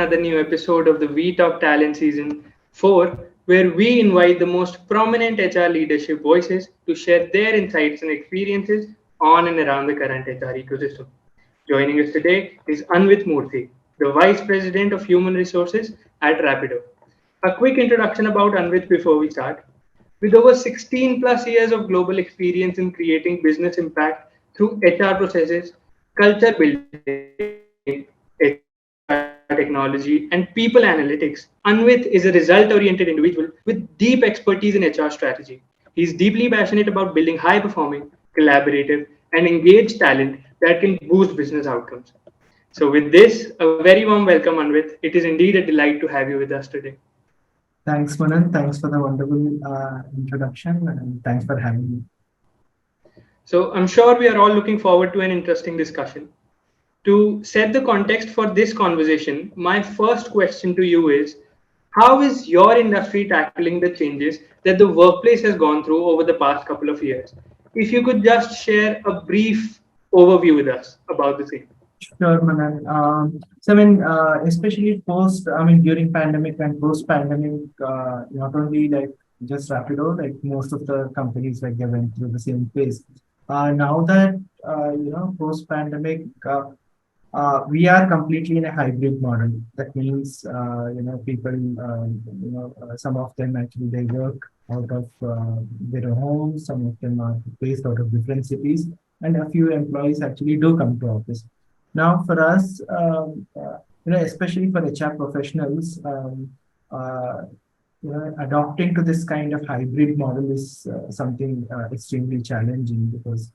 another new episode of the We Talk Talent Season 4, where we invite the most prominent HR leadership voices to share their insights and experiences on and around the current HR ecosystem. Joining us today is Anvith Murthy, the Vice President of Human Resources at Rapido. A quick introduction about Anvith before we start. With over 16 plus years of global experience in creating business impact through HR processes, culture building, HR technology, and people analytics, Anvith is a result oriented individual with deep expertise in HR strategy. He is deeply passionate about building high performing, collaborative, and engaged talent that can boost business outcomes. So, with this, a very warm welcome, Anvith. It is indeed a delight to have you with us today. Thanks, Manan. Thanks for the wonderful introduction and thanks for having me. So, I'm sure we are all looking forward to an interesting discussion. To set the context for this conversation, my first question to you is: how is your industry tackling the changes that the workplace has gone through over the past couple of years? If you could just share a brief overview with us about the same. Sure, Manan. Especially during pandemic and post-pandemic, not only like just Rapido, like most of the companies, like they went through the same phase. Now that, post-pandemic, we are completely in a hybrid model. That means, people, some of them actually they work out of their homes, some of them are based out of different cities, and a few employees actually do come to office. Now, for us, especially for HR professionals, adopting to this kind of hybrid model is something extremely challenging because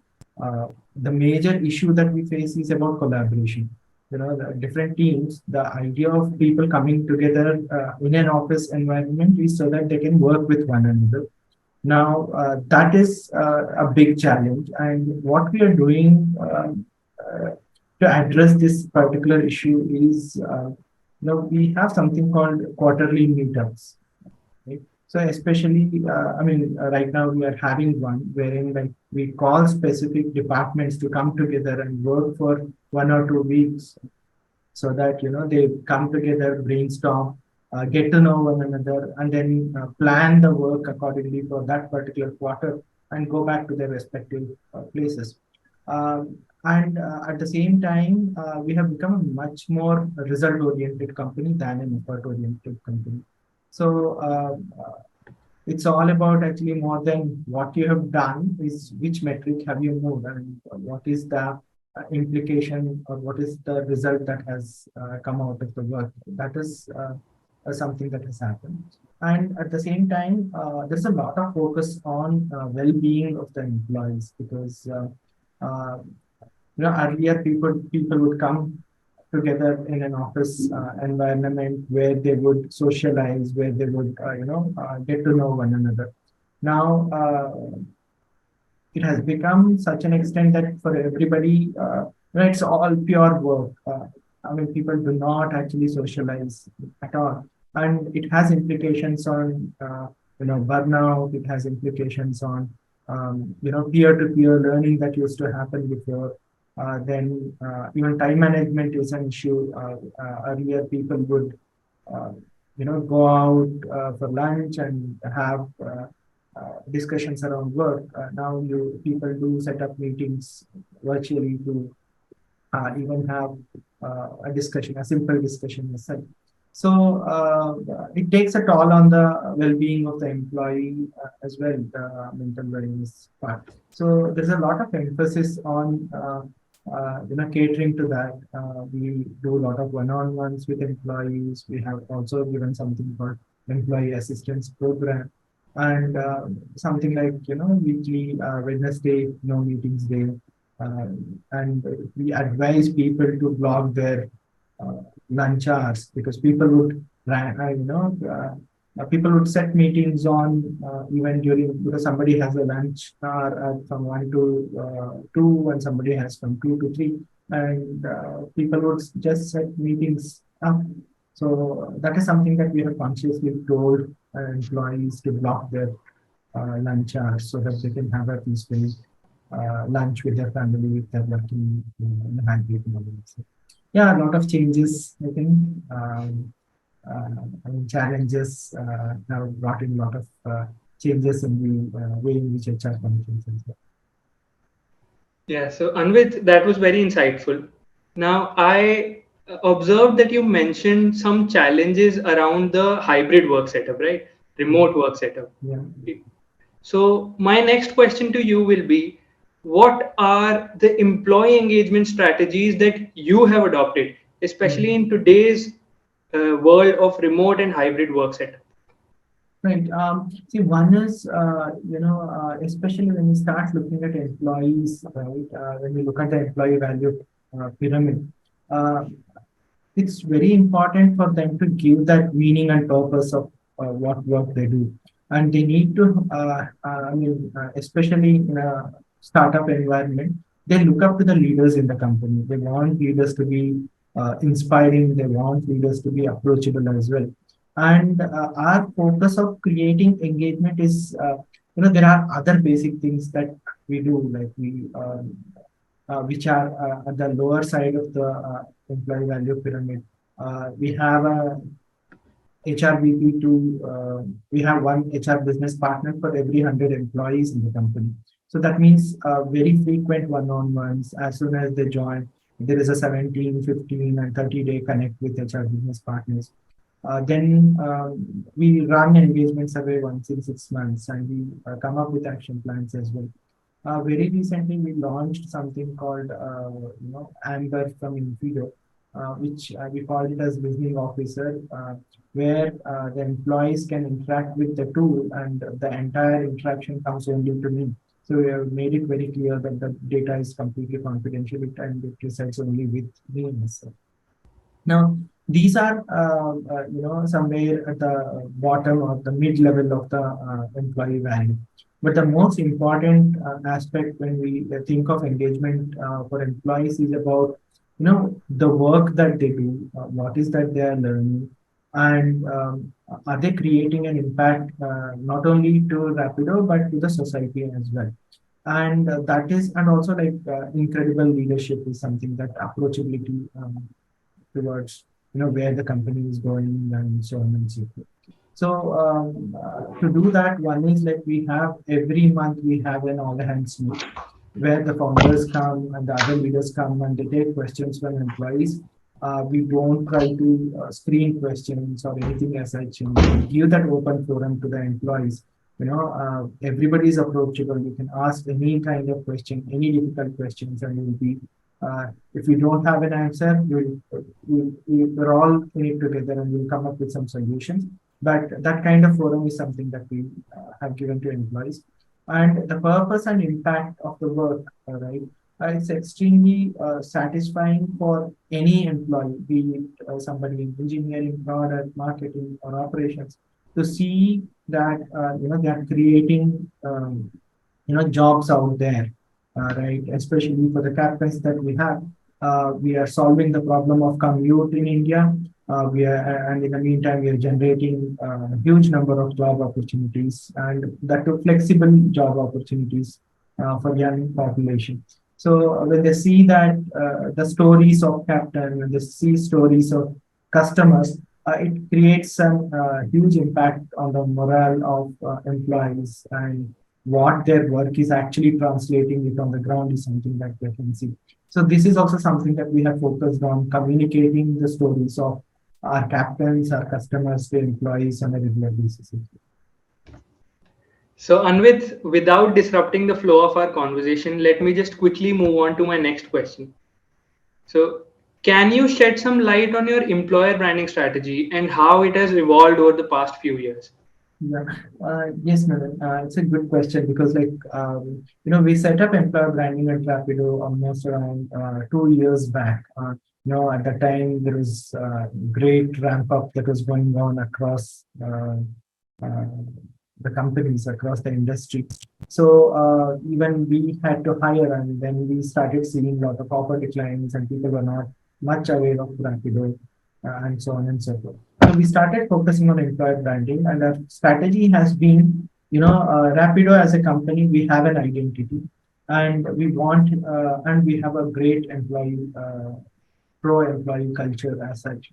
the major issue that we face is about collaboration. The different teams, the idea of people coming together in an office environment is so that they can work with one another. Now, that is a big challenge. And what we are doing to address this particular issue is, we have something called quarterly meetups. Right? So especially, right now we are having one wherein like we call specific departments to come together and work for 1 or 2 weeks, so that they come together, brainstorm, get to know one another, and then plan the work accordingly for that particular quarter and go back to their respective places. And at the same time, we have become a much more result-oriented company than an effort-oriented company. So it's all about actually more than what you have done is which metric have you moved and what is the implication or what is the result that has come out of the work. That is something that has happened. And at the same time, there's a lot of focus on well-being of the employees because earlier people would come together in an office environment where they would socialize, where they would get to know one another. Now it has become such an extent that for everybody, it's all pure work. People do not actually socialize at all, and it has implications on burnout. It has implications on peer-to-peer learning that used to happen before. Then even time management is an issue. Earlier, people would, go out for lunch and have discussions around work. Now, people do set up meetings virtually to even have a simple discussion as such. So it takes a toll on the well-being of the employee as well, the mental wellness part. So there's a lot of emphasis on catering to that. We do a lot of one-on-ones with employees. We have also given something called employee assistance program, and something like weekly Wednesday no meetings day, and we advise people to block their lunch hours because people would set meetings on even during because somebody has a lunch hour from 1 to 2 and somebody has from 2 to 3, and people would just set meetings up. So that is something that we have consciously told employees to block their lunch hours so that they can have a peaceful lunch with their family if they're working in a hybrid model. Yeah, a lot of changes, I think. Challenges have brought in a lot of changes in the way in which HR functions as well. Yeah, so Anvith, that was very insightful. Now, I observed that you mentioned some challenges around the hybrid work setup, right? Remote work setup. Yeah. So, my next question to you will be, what are the employee engagement strategies that you have adopted, especially Mhm. in today's world of remote and hybrid work setup? Right. See, one is, especially when you start looking at employees, right? When you look at the employee value pyramid, uh, it's very important for them to give that meaning and purpose of what work they do. And they need to, especially in a startup environment, they look up to the leaders in the company. They want leaders to be inspiring, they want leaders to be approachable as well. And our focus of creating engagement is, there are other basic things that we do, like which are at the lower side of the employee value pyramid. We have a HRBP to, we have one HR business partner for every 100 employees in the company. So that means very frequent one-on-ones. As soon as they join, there is a 17, 15, and 30-day connect with HR business partners. Then we run an engagement survey once in 6 months, and we come up with action plans as well. Very recently, we launched something called, Anvith from Rapido, which we called it as listening officer, where the employees can interact with the tool, and the entire interaction comes only to me. So we have made it very clear that the data is completely confidential and it resides only with me and myself. Now, these are, somewhere at the bottom or the mid level of the employee value. But the most important aspect when we think of engagement for employees is about, the work that they do, what is that they are learning, and are they creating an impact not only to Rapido but to the society as well. And that is, and also like incredible leadership is something that approachability towards where the company is going and so on and so forth. So to do that, one is like we have every month we have an all hands meet where the founders come and the other leaders come and they take questions from employees. We don't try to screen questions or anything as such, and we give that open forum to the employees. Everybody is approachable. You can ask any kind of question, any difficult questions, and you'll be. If you don't have an answer, we're all in it together, and we'll come up with some solutions. But that kind of forum is something that we have given to employees. And the purpose and impact of the work, right? It's extremely satisfying for any employee, be it somebody in engineering, product, marketing, or operations, to see that they are creating jobs out there, right? Especially for the captains that we are solving the problem of commute in India. And in the meantime, we are generating a huge number of job opportunities and that to flexible job opportunities for young population. So when they see that the stories of captain, when they see stories of customers, it creates some huge impact on the morale of employees, and what their work is actually translating it on the ground is something that they can see. So this is also something that we have focused on communicating the stories of our captains, our customers, the employees on a regular basis. So, Anvith, without disrupting the flow of our conversation, let me just quickly move on to my next question. So, can you shed some light on your employer branding strategy and how it has evolved over the past few years? Yeah. Yes, Nadan. It's a good question because, like, we set up employer branding at Rapido almost around 2 years back. At the time there was great ramp up that was going on across uh, the companies across the industry. So even we had to hire, and then we started seeing a lot of offer declines, and people were not much aware of Rapido, and so on and so forth. So we started focusing on employer branding, and our strategy has been, Rapido as a company, we have an identity, and we want, and we have a great employee pro-employee culture as such.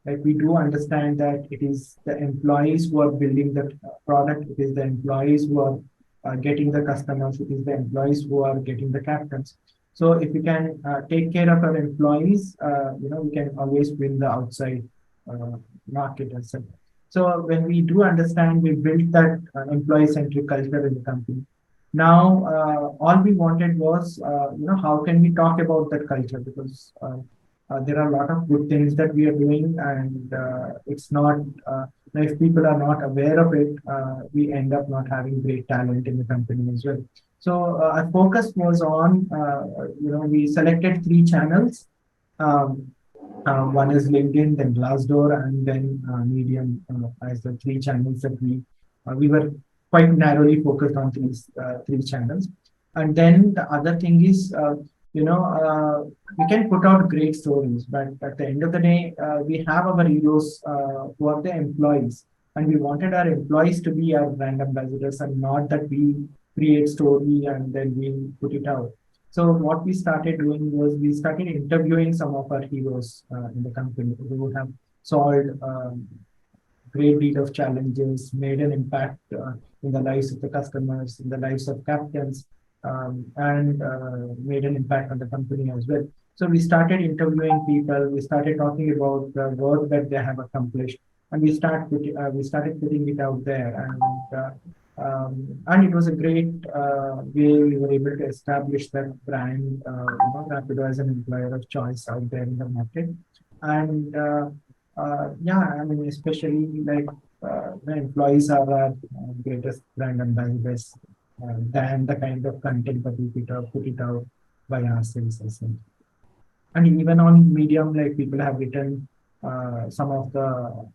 Like we do understand that it is the employees who are building the product, it is the employees who are getting the customers, it is the employees who are getting the captains. So if we can take care of our employees, we can always win the outside uh, market as such. So when we do understand, we built that employee-centric culture in the company. Now, all we wanted was, how can we talk about that culture? Because there are a lot of good things that we are doing, and it's not, if people are not aware of it, we end up not having great talent in the company as well. So our focus was on, we selected three channels. Um, One is LinkedIn, then Glassdoor, and then Medium as the three channels that we were quite narrowly focused on these three channels. And then the other thing is, we can put out great stories, but at the end of the day, we have our heroes who are the employees, and we wanted our employees to be our brand ambassadors, and not that we create story and then we put it out. So what we started doing was we started interviewing some of our heroes in the company who have solved great deal of challenges, made an impact in the lives of the customers, in the lives of captains, and made an impact on the company as well. So we started interviewing people. We started talking about the work that they have accomplished, and we started putting it out there. And it was a great way we were able to establish that brand, Rapido as an employer of choice out there in the market. And yeah, I mean, especially like the employees are our greatest brand ambassadors than the kind of content that we put it out by ourselves. As well. And even on Medium, like people have written some of the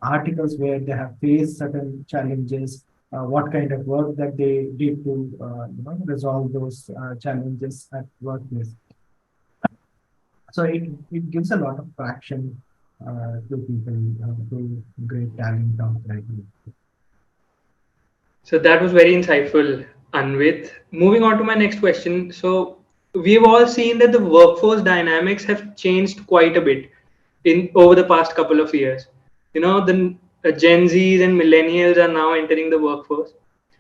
articles where they have faced certain challenges, what kind of work that they did to resolve those challenges at workplace. So it gives a lot of traction to people, to great talent out there. So that was very insightful, Anvith. Moving on to my next question. So we've all seen that the workforce dynamics have changed quite a bit in over the past couple of years. The Gen Zs and millennials are now entering the workforce.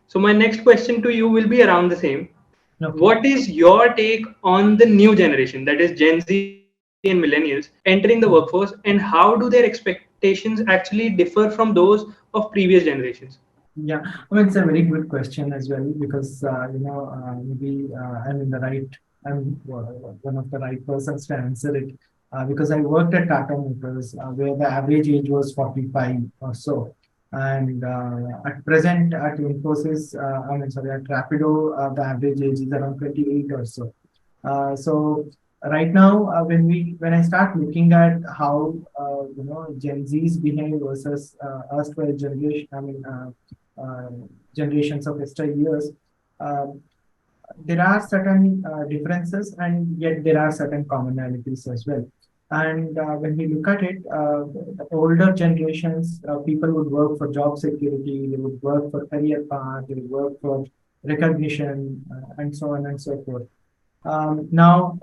So my next question to you will be around the same. Okay. What is your take on the new generation, that is Gen Z and millennials, entering the workforce, and how do their expectations actually differ from those of previous generations? Yeah, I mean, it's a very good question as well because maybe I'm in the right, I'm one of the right persons to answer it because I worked at Tata Motors where the average age was 45 or so, and at present at Infosys, at Rapido, the average age is around 28 or so. So right now, when I start looking at how Gen Zs behave versus erstwhile generation, uh, generations of extra years, uh, there are certain differences, and yet there are certain commonalities as well. And when we look at it, the older generations, people would work for job security, they would work for career path, they would work for recognition, and so on and so forth. Now,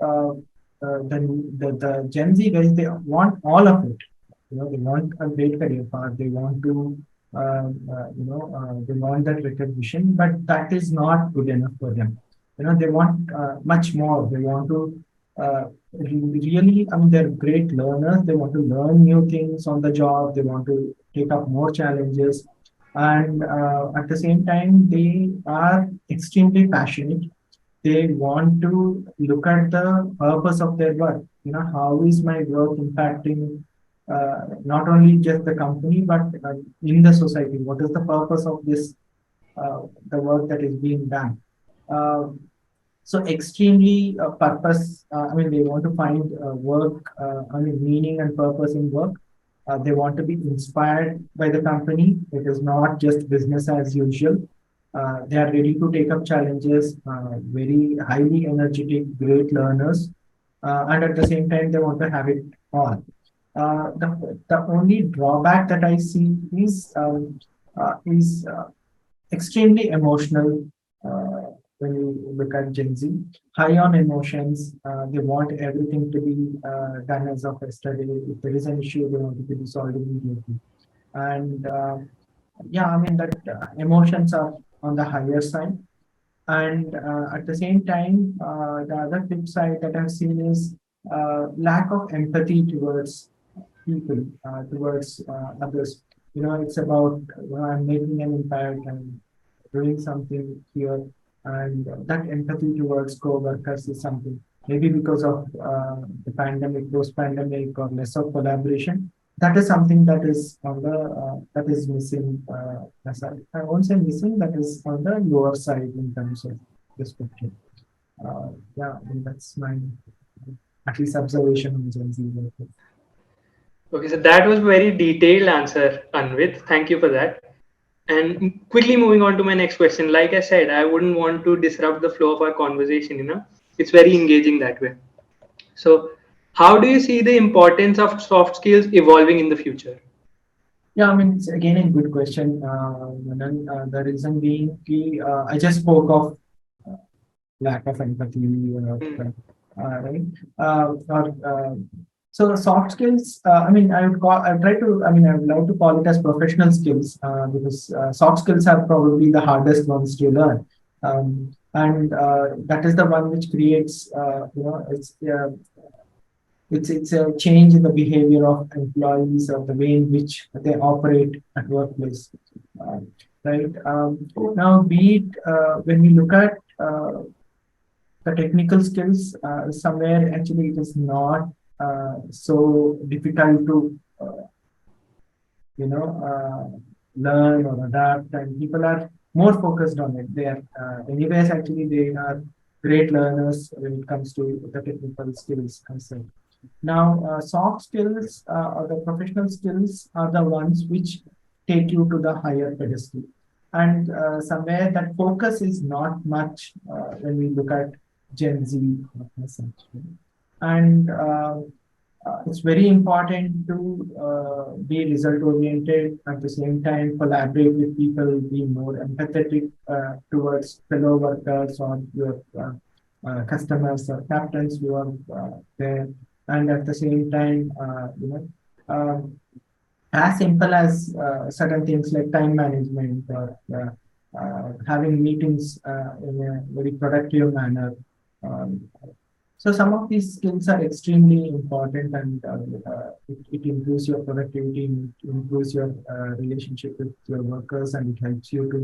the Gen Z guys, they want all of it. They want a great career path. They want to, they want that recognition, but that is not good enough for them. They want much more. They want to really, I mean, they're great learners. They want to learn new things on the job. They want to take up more challenges. And at the same time, they are extremely passionate. They want to look at the purpose of their work. How is my work impacting not only just the company, but in the society? What is the purpose of this, the work that is being done? Uh, so extremely purpose. They want to find work, meaning and purpose in work. They want to be inspired by the company. It is not just business as usual. They are ready to take up challenges, very highly energetic, great learners, and at the same time, they want to have it all. The only drawback that I see is extremely emotional. when you look at Gen Z, high on emotions. They want everything to be done as of yesterday. If there is an issue, they want it to be solved immediately. And yeah, I mean that emotions are on the higher side. And at the same time, the other flip side that I've seen is lack of empathy towards people, towards others. It's about, I'm making an impact and doing something here, and that empathy towards co-workers is something. Maybe because of the pandemic, post-pandemic, or less of collaboration, that is something that is on the that is missing. I won't say missing, that is on the lower side in terms of perspective. Yeah, I mean, that's my at least observation on Gen Z. Okay, so that was very detailed answer, Anvith. Thank you for that. And quickly moving on to my next question. Like I said, I wouldn't want to disrupt the flow of our conversation. It's very engaging that way. So, how do you see the importance of soft skills evolving in the future? Yeah, I mean, it's again a good question. Manan. The reason being, I just spoke of lack of empathy, Hmm. right? Or so soft skills. I mean, I would call. I try to. I mean, I would love to call it as professional skills because soft skills are probably the hardest ones to learn, and that is the one which creates. It's a change in the behavior of employees or the way in which they operate at workplace, uh, right? Now, be it when we look at the technical skills, somewhere actually it is not so difficult to learn or adapt, and people are more focused on it. They are anyways actually they are great learners when it comes to the technical skills concerned. Now, soft skills or the professional skills are the ones which take you to the higher pedestal. And somewhere that focus is not much when we look at Gen Z. Essentially. And it's very important to be result oriented, at the same time collaborate with people, be more empathetic towards fellow workers or your customers or captains who are there, and at the same time as simple as certain things like time management or having meetings in a very productive manner. um, so some of these skills are extremely important, and it improves your productivity, it improves your relationship with your workers, and it helps you to,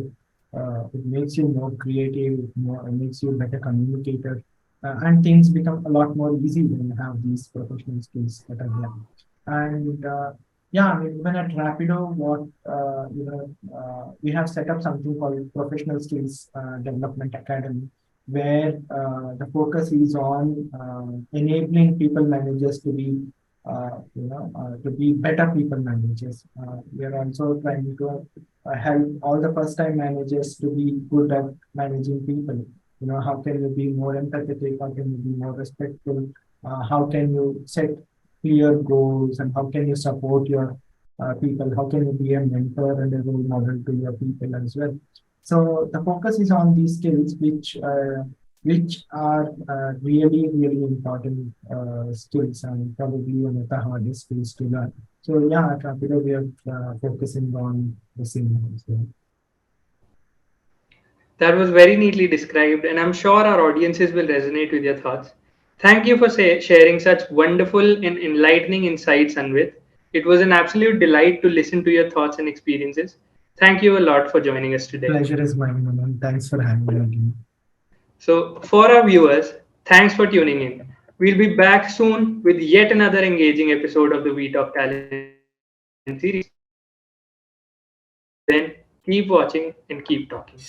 it makes you more creative, it makes you a better communicator, and things become a lot more easy when you have these professional skills that are there. And yeah, I mean, even at Rapido, what we have set up something called Professional Skills Development Academy, where the focus is on enabling people managers to be, to be better people managers. We are also trying to help all the first-time managers to be good at managing people. How can you be more empathetic? How can you be more respectful? How can you set clear goals, and how can you support your people? How can you be a mentor and a role model to your people as well? So the focus is on these skills, which are really really important skills, and probably one of the hardest skills to learn. So yeah, at Rapido we are focusing on the same as well. That was very neatly described, and I'm sure our audiences will resonate with your thoughts. Thank you for sharing such wonderful and enlightening insights, Anvith. It was an absolute delight to listen to your thoughts and experiences. Thank you a lot for joining us today. Pleasure is mine, Manan. Thanks for having me again. So, for our viewers, thanks for tuning in. We'll be back soon with yet another engaging episode of the We Talk Talent series. Until then, keep watching and keep talking.